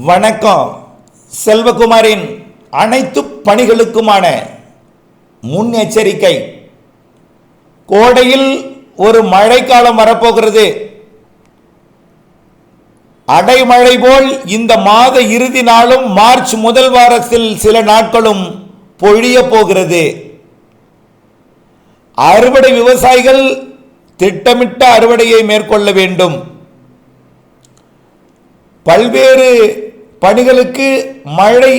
வணக்கம். செல்வகுமாரின் அனைத்து பணிகளுக்குமான முன்னெச்சரிக்கை. கோடையில் ஒரு மழைக்காலம் வரப்போகிறது. அடைமழை போல் இந்த மாத இறுதி நாளும் மார்ச் முதல் வாரத்தில் சில நாட்களும் பொழிய போகிறது. அறுவடை விவசாயிகள் திட்டமிட்ட அறுவடையை மேற்கொள்ள வேண்டும். பல்வேறு பணிகளுக்கு மழை,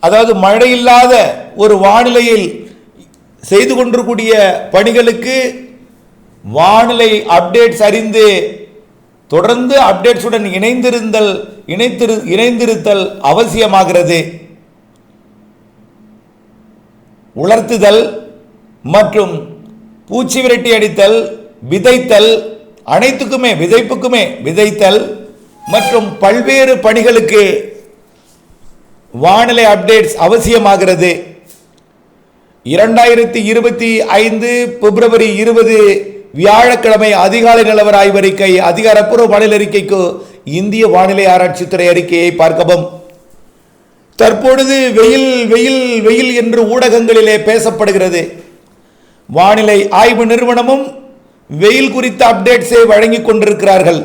அதாவது மழை இல்லாத ஒரு வானிலையில் செய்து கொண்டிருக்கூடிய பணிகளுக்கு வானிலை அப்டேட்ஸ் அறிந்து தொடர்ந்து அப்டேட்ஸுடன் இணைந்திருத்தல் அவசியமாகிறது. உலர்த்துதல் மற்றும் பூச்சி விரட்டி அடித்தல், விதைத்தல், அனைத்துக்குமே விதைத்தல் மற்றும் பல்வேறு பணிகளுக்கு வானிலை அப்டேட்ஸ் அவசியமாகிறது. 2025 பிப்ரவரி 20 வியாழக்கிழமை அதிகாலை நிலவர ஆய்வறிக்கை, அதிகாரப்பூர்வ வானிலை அறிக்கைக்கு இந்திய வானிலை ஆராய்ச்சித்துறை அறிக்கையை பார்க்கவும். தற்பொழுது வெயில் வெயில் வெயில் என்று ஊடகங்களிலே பேசப்படுகிறது. வானிலை ஆய்வு நிறுவனமும் வெயில் குறித்த அப்டேட்ஸை வழங்கிக் கொண்டிருக்கிறார்கள்.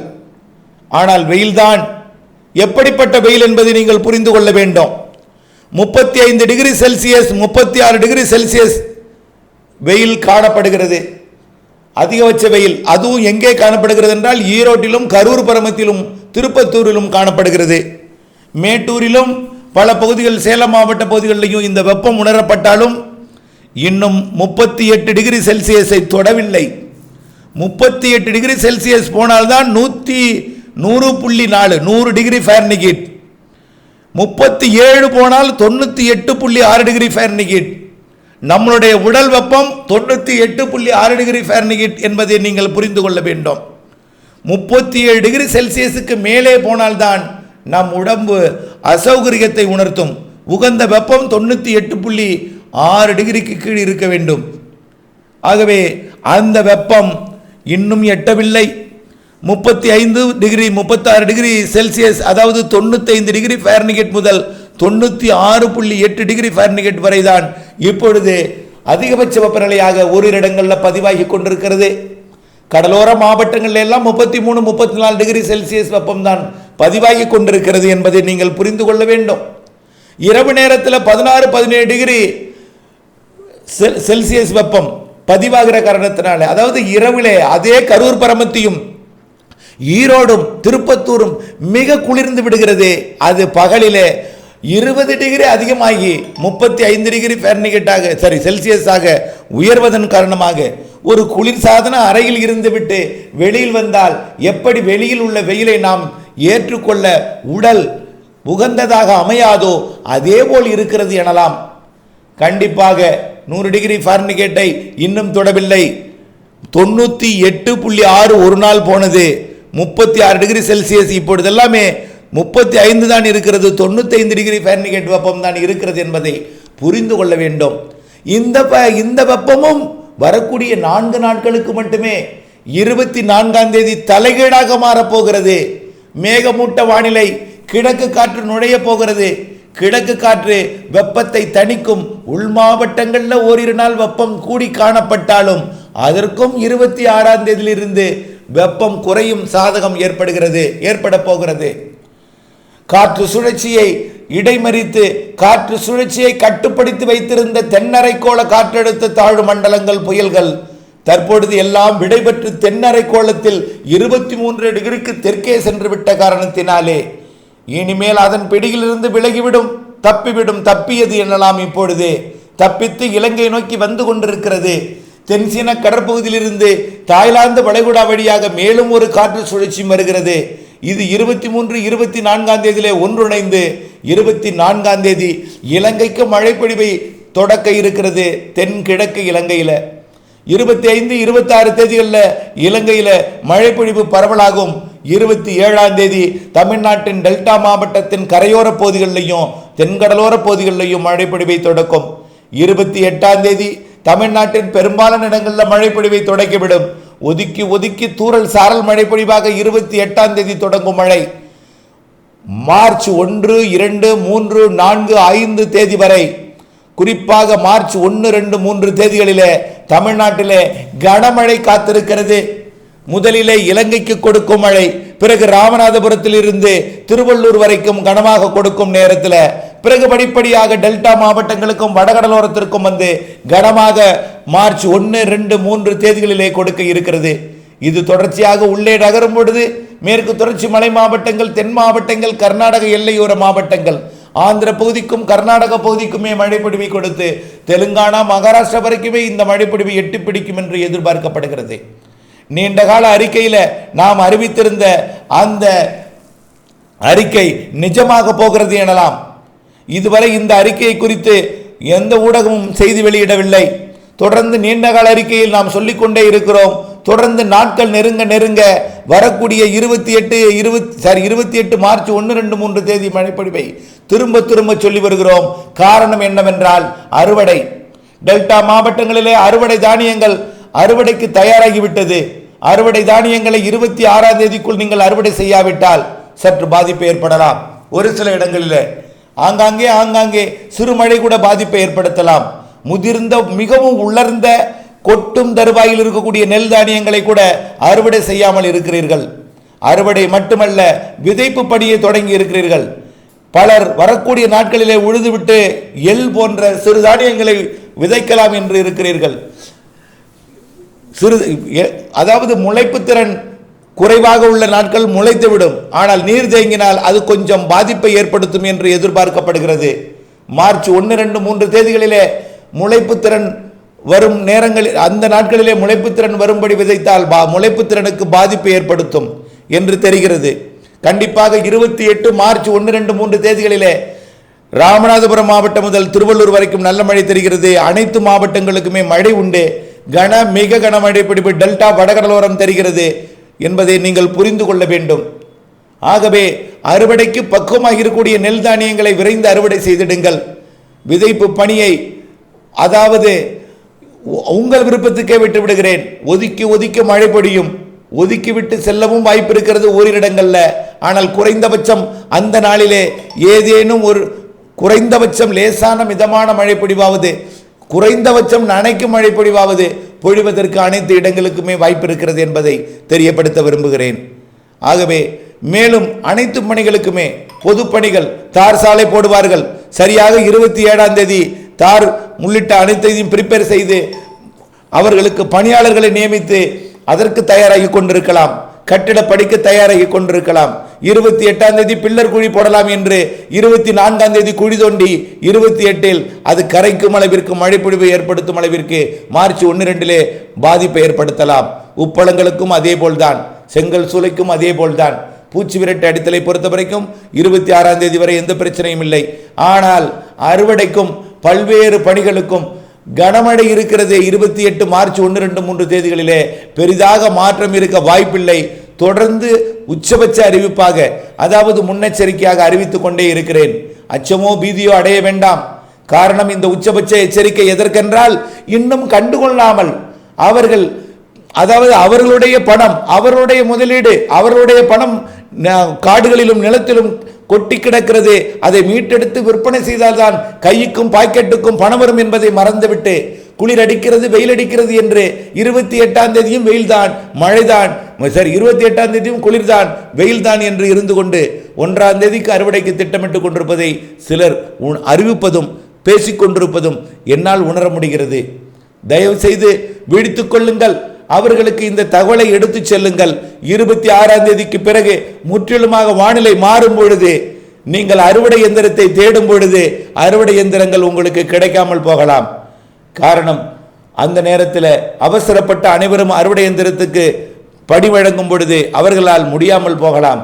ஆனால் வெயில்தான் எப்படிப்பட்ட வெயில் என்பதை நீங்கள் புரிந்து கொள்ள வேண்டும். 35 டிகிரி செல்சியஸ் 36 டிகிரி செல்சியஸ் வெயில் காணப்படுகிறது. அதிகபட்ச வெயில் அதுவும் எங்கே காணப்படுகிறது என்றால் ஈரோட்டிலும், கரூர் பரமத்திலும், திருப்பத்தூரிலும் காணப்படுகிறது. மேட்டூரிலும் பல பகுதிகள், சேலம் மாவட்ட பகுதிகளிலும் இந்த வெப்பம் உணரப்பட்டாலும் இன்னும் 38 டிகிரி செல்சியஸை தொடவில்லை. 38 டிகிரி செல்சியஸ் போனால்தான் 100.4 டிகிரி ஃபாரன்ஹீட். 37 போனால் 98.6 டிகிரி ஃபாரன்ஹீட். நம்மளுடைய உடல் வெப்பம் 98.6 டிகிரி ஃபாரன்ஹீட் என்பதை நீங்கள் புரிந்து கொள்ள வேண்டும். 37 டிகிரி செல்சியஸுக்கு மேலே போனால்தான் நம் உடம்பு அசௌகரியத்தை உணர்த்தும். உகந்த வெப்பம் 98.6 டிகிரிக்கு கீழ் இருக்க வேண்டும். ஆகவே அந்த வெப்பம் இன்னும் எட்டவில்லை. 35 டிகிரி 36 டிகிரி செல்சியஸ், அதாவது 95 டிகிரி ஃபாரன்ஹீட் முதல் 96.8 டிகிரி ஃபாரன்ஹீட் வரைதான் இப்பொழுது அதிகபட்ச வெப்பநிலையாக ஓரிரு இடங்களில் பதிவாகி கொண்டிருக்கிறது. கடலோர மாவட்டங்கள் எல்லாம் 33 34 டிகிரி செல்சியஸ் வெப்பம்தான் பதிவாகி கொண்டிருக்கிறது என்பதை நீங்கள் புரிந்து கொள்ள வேண்டும். இரவு நேரத்தில் 16 17 டிகிரி செல்சியஸ் வெப்பம் பதிவாகிற காரணத்தினால, அதாவது இரவிலே அதே கரூர் பரமத்தியும் ஈரோடும் திருப்பத்தூரும் மிக குளிர்ந்து விடுகிறது. அது பகலிலே 20 டிகிரி அதிகமாகி 35 டிகிரி ஃபாரன்ஹீட்டாக செல்சியஸாக உயர்வதன் காரணமாக ஒரு குளிர்சாதன அறையில் இருந்துவிட்டு வெளியில் வந்தால் எப்படி வெளியில் உள்ள வெயிலை நாம் ஏற்றுக்கொள்ள உடல் உகந்ததாக அமையாதோ அதே போல் இருக்கிறது எனலாம். கண்டிப்பாக 100 டிகிரி ஃபாரன்ஹீட்டை இன்னும் தொடவில்லை. 98.6 ஒரு நாள் போனது. 36 டிகிரி செல்சியஸ் இப்பொழுது எல்லாமே 35 தான் இருக்கிறது. 95 டிகிரி ஃபாரன்ஹீட் வெப்பம் தான் இருக்கிறது என்பதை புரிந்து கொள்ள வேண்டும். இந்த வெப்பமும் வரக்கூடிய 4 நாட்களுக்கு மட்டுமே. 24ஆம் தேதி தலைகீழாக மாறப்போகிறது. மேகமூட்ட வானிலை, கிழக்கு காற்று நுழைய போகிறது. கிழக்கு காற்று வெப்பத்தை தணிக்கும். உள் மாவட்டங்களில் ஓரிரு நாள் வெப்பம் கூடி காணப்பட்டாலும் அதற்கும் 26ஆம் தேதியிலிருந்து வெப்பம் குறையும் சாதகம் ஏற்பட போகிறது. காற்று சுழற்சியை இடைமறித்து காற்று சுழற்சியை கட்டுப்படுத்தி வைத்திருந்த தென்னரைக்கோள காற்றழுத்த தாழ்வு மண்டலங்கள், புயல்கள் தற்பொழுது எல்லாம் விடைபெற்று தென்னரைக்கோளத்தில் 23 டிகிரிக்கு தெற்கே சென்று விட்ட காரணத்தினாலே இனிமேல் அதன் பிடியிலிருந்து விலகிவிடும், தப்பியது எனலாம். இப்பொழுது தப்பித்து இலங்கை நோக்கி வந்து கொண்டிருக்கிறது. தென்சீன கடற்பகுதியிலிருந்து தாய்லாந்து வளைகுடா வழியாக மேலும் ஒரு காற்று சுழற்சி வருகிறது. இது 23 24ஆம் தேதியிலே ஒன்றிணைந்து 24ஆம் தேதி இலங்கைக்கு மழைப்பொழிவை தொடக்க இருக்கிறது. தென்கிழக்கு இலங்கையில் 25 26 தேதிகளில் இலங்கையில் மழைப்பொழிவு பரவலாகும். 27ஆம் தேதி தமிழ்நாட்டின் டெல்டா மாவட்டத்தின் கரையோர பகுதிகளிலையும் தென்கடலோர பகுதிகளிலையும் மழைப்பொழிவை தொடக்கும். 28ஆம் தேதி தமிழ்நாட்டின் பெரும்பாலான இடங்களில் மழைப்பொழிவை தொடக்கிவிடும். ஒதுக்கி ஒதுக்கி தூறல் சாரல் மழை பொழிவாக 28ஆம் தேதி தொடங்கும் மழை மார்ச் 1, 2, 3, 4, 5 தேதி வரை, குறிப்பாக மார்ச் 1, 2, 3 தேதிகளிலே தமிழ்நாட்டிலே கனமழை காத்திருக்கிறது. முதலிலே இலங்கைக்கு கொடுக்கும் மழை, பிறகு ராமநாதபுரத்தில் இருந்து திருவள்ளூர் வரைக்கும் கனமாக கொடுக்கும் நேரத்தில், பிறகு படிப்படியாக டெல்டா மாவட்டங்களுக்கும் வடகடலோரத்திற்கும் வந்து கனமாக மார்ச் 1, 2, 3 தேதிகளிலே கொடுக்க இருக்கிறது. இது தொடர்ச்சியாக உள்ளே நகரும் பொழுது மேற்கு தொடர்ச்சி மலை மாவட்டங்கள், தென் மாவட்டங்கள், கர்நாடக எல்லையோர மாவட்டங்கள், ஆந்திர பகுதிக்கும் கர்நாடக பகுதிக்குமே மழைப்பொழிவை கொடுத்து தெலுங்கானா, மகாராஷ்டிரா வரைக்குமே இந்த மழைப்பொழிவை எட்டி பிடிக்கும் என்று எதிர்பார்க்கப்படுகிறது. நீண்டகால அறிக்கையில் நாம் அறிவித்திருந்த அந்த அறிக்கை நிஜமாக போகிறது எனலாம். இதுவரை இந்த அறிக்கையை குறித்து எந்த ஊடகமும் செய்தி வெளியிடவில்லை. தொடர்ந்து நீண்டகால அறிக்கையில் நாம் சொல்லிக்கொண்டே இருக்கிறோம். தொடர்ந்து நாட்கள் நெருங்க நெருங்க வரக்கூடிய 28 மார்ச் 1, 2, 3 தேதி மழைப்பொழிவை திரும்ப திரும்ப சொல்லி வருகிறோம். காரணம் என்னவென்றால் அறுவடை. டெல்டா மாவட்டங்களிலே அறுவடை தானியங்கள் அறுவடைக்கு தயாராகிவிட்டது. அறுவடை தானியங்களை 26ஆம் தேதிக்குள் நீங்கள் அறுவடை செய்யாவிட்டால் சற்று பாதிப்பு ஏற்படலாம். ஒரு சில இடங்களில் ஆங்காங்கே சிறுமழை கூட பாதிப்பை ஏற்படுத்தலாம். முதிர்ந்த மிகவும் உலர்ந்த கொட்டும் தருவாயில் இருக்கக்கூடிய நெல் தானியங்களை கூட அறுவடை செய்யாமல் இருக்கிறீர்கள். அறுவடை மட்டுமல்ல, விதைப்பு பணியை தொடங்கி இருக்கிறீர்கள். பலர் வரக்கூடிய நாட்களிலே உழுதுவிட்டு எள் போன்ற சிறு தானியங்களை விதைக்கலாம் என்று இருக்கிறீர்கள். அதாவது முளைப்பு திறன் குறைவாக உள்ள நாட்கள் முளைத்துவிடும். ஆனால் நீர் தேங்கினால் அது கொஞ்சம் பாதிப்பை ஏற்படுத்தும் என்று எதிர்பார்க்கப்படுகிறது. மார்ச் 1, 2, 3 தேதிகளிலே முளைப்பு திறன் வரும் நேரங்களில், அந்த நாட்களிலே முளைப்பு திறன் வரும்படி விதைத்தால் முளைப்பு திறனுக்கு பாதிப்பு ஏற்படுத்தும் என்று தெரிகிறது. கண்டிப்பாக 28 மார்ச் 1, 2, 3 தேதிகளிலே ராமநாதபுரம் மாவட்டம் முதல் திருவள்ளூர் வரைக்கும் நல்ல மழை தெரிகிறது. அனைத்து மாவட்டங்களுக்குமே மழை உண்டு. மிக கனமழை பிடிப்பு டெல்டா வடகடலோரம் தெரிகிறது என்பதை நீங்கள் புரிந்து கொள்ள வேண்டும். ஆகவே அறுவடைக்கு பக்குவமாக இருக்கக்கூடிய நெல் தானியங்களை விரைந்து அறுவடை செய்திடுங்கள். விதைப்பு பணியை அதாவது உங்கள் விருப்பத்துக்கே விட்டு விடுகிறேன். ஒதுக்கி மழை பொழியும். ஒதுக்கிவிட்டு செல்லவும் வாய்ப்பு இருக்கிறது ஓரிடங்கள்ல. ஆனால் குறைந்தபட்சம் அந்த நாளிலே ஏதேனும் ஒரு குறைந்தபட்சம் லேசான மிதமான மழை பொழிவாவது, குறைந்தபட்சம் நனைக்கும் மழை பொழிவாவது பொழிவதற்கு அனைத்து இடங்களுக்குமே வாய்ப்பு இருக்கிறது என்பதை தெரியப்படுத்த விரும்புகிறேன். ஆகவே மேலும் அனைத்து பணிகளுக்குமே பொது பணிகள் தார் சாலை போடுவார்கள். சரியாக 27ஆம் தேதி தார் உள்ளிட்ட அனைத்தையும் பிரிப்பேர் செய்து அவர்களுக்கு பணியாளர்களை நியமித்து அதற்கு தயாராகி கொண்டிருக்கலாம். கட்டிட படிக்க தயாராகி கொண்டிருக்கலாம். 28ஆம் தேதி பில்லர் குழி போடலாம் என்று 24ஆம் தேதி குழி தோண்டி 28இல் அது கரைக்கும் அளவிற்கு மழைப்பொழிவை ஏற்படுத்தும் அளவிற்கு மார்ச் 1, 2 பாதிப்பை ஏற்படுத்தலாம். உப்பளங்களுக்கும் அதே போல்தான், செங்கல் சூளைக்கும் அதே போல்தான். பூச்சி விரட்டு அடித்தலை பொறுத்த வரைக்கும் 26ஆம் தேதி வரை எந்த பிரச்சனையும் இல்லை. ஆனால் அறுவடைக்கும் பல்வேறு பணிகளுக்கும் கனமழை இருக்கிறது. 28 மார்ச் 1, 2, 3 தேதிகளிலே பெரிதாக மாற்றம் இருக்க வாய்ப்பில்லை. தொடர்ந்து உச்சபட்ச அறிவிப்பாக, அதாவது முன்னெச்சரிக்கையாக அறிவித்துக் கொண்டே இருக்கிறேன். அச்சமோ பீதியோ அடைய வேண்டாம். காரணம், இந்த உச்சபட்ச எச்சரிக்கை எதற்கென்றால் இன்னும் கண்டுகொள்ளாமல் அவர்கள், அதாவது அவர்களுடைய பணம், அவர்களுடைய முதலீடு, அவர்களுடைய பணம் காடுகளிலும் நிலத்திலும் கொட்டி கிடக்கிறது. அதை மீட்டெடுத்து விற்பனை செய்தால்தான் கைக்கும் பாக்கெட்டுக்கும் பணம் வரும் என்பதை மறந்துவிட்டு குளிர் அடிக்கிறது, வெயில் அடிக்கிறது என்று 28ஆம் தேதியும் வெயில்தான், மழைதான், சரி 28ஆம் தேதியும் குளிர்தான், வெயில்தான் என்று இருந்து கொண்டு 1ஆம் தேதிக்கு அறுவடைக்கு திட்டமிட்டுக் கொண்டிருப்பதை சிலர் அறிவிப்பதும் பேசிக்கொண்டிருப்பதும் என்னால் உணர முடிகிறது. தயவு செய்து விழித்துக் கொள்ளுங்கள். அவர்களுக்கு இந்த தகவலை எடுத்து செல்லுங்கள். 26ஆம் தேதிக்கு பிறகு முற்றிலுமாக வானிலை மாறும் பொழுது, நீங்கள் அறுவடை எந்திரத்தை தேடும் பொழுது அறுவடை எந்திரங்கள் உங்களுக்கு கிடைக்காமல் போகலாம். காரணம், அந்த நேரத்தில் அவசரப்பட்ட அனைவரும் அறுவடை எந்திரத்துக்கு படி வழங்கும் பொழுது அவர்களால் முடியாமல் போகலாம்.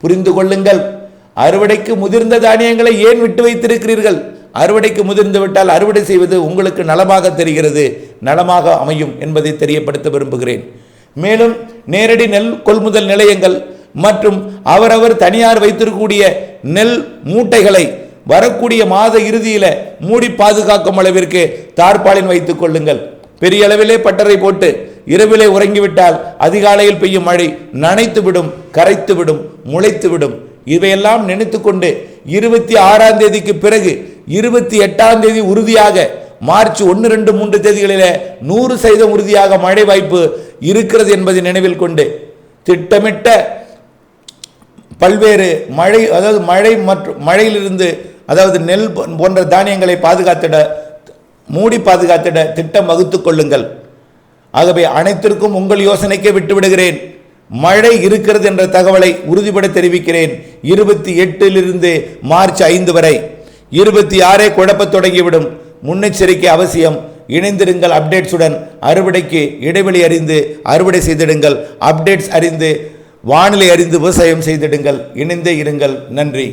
புரிந்து கொள்ளுங்கள். அறுவடைக்கு முதிர்ந்த தானியங்களை ஏன் விட்டு வைத்திருக்கிறீர்கள்? அறுவடைக்கு முதிர்ந்து விட்டால் அறுவடை செய்வது உங்களுக்கு நலமாக தெரிகிறது, நலமாக அமையும் என்பதை தெரியப்படுத்த விரும்புகிறேன். மேலும் நேரடி நெல் கொள்முதல் நிலையங்கள் மற்றும் அவரவர் தனியார் வைத்திருக்கக்கூடிய நெல் மூட்டைகளை வரக்கூடிய மாத இறுதியில் மூடி பாதுகாக்கும் அளவிற்கு தார்பாலின் வைத்துக் கொள்ளுங்கள். பெரிய அளவிலே பட்டறை போட்டு இரவிலே உறங்கிவிட்டால் அதிகாலையில் பெய்யும் மழை நனைத்துவிடும், கரைத்துவிடும், முளைத்துவிடும். இவையெல்லாம் நினைத்து கொண்டு 26ஆம் தேதிக்கு பிறகு 28ஆம் தேதி உறுதியாக, மார்ச் 1, 2, 3 தேதிகளில் 100% உறுதியாக மழை வாய்ப்பு இருக்கிறது என்பதை நினைவில் கொண்டு திட்டமிட்ட பல்வேறு மழை, அதாவது மழை மற்றும் மழையிலிருந்து, அதாவது நெல் போன்ற தானியங்களை பாதுகாத்திட, மூடி பாதுகாத்திட திட்டம் வகுத்துக் கொள்ளுங்கள். ஆகவே அனைத்திற்கும் உங்கள் யோசனைக்கே விட்டுவிடுகிறேன். மழை இருக்கிறது என்ற தகவலை உறுதிபட தெரிவிக்கிறேன். 28 மார்ச் 5 வரை. 26 குழப்பத் தொடங்கிவிடும். முன்னெச்சரிக்கை அவசியம். இணைந்திருங்கள் அப்டேட்ஸுடன். அறுவடைக்கு இடைவெளி அறிந்து அறுவடை செய்திடுங்கள். அப்டேட்ஸ் அறிந்து, வானிலை அறிந்து விவசாயம் செய்திடுங்கள். இணைந்தே இருங்கள். நன்றி.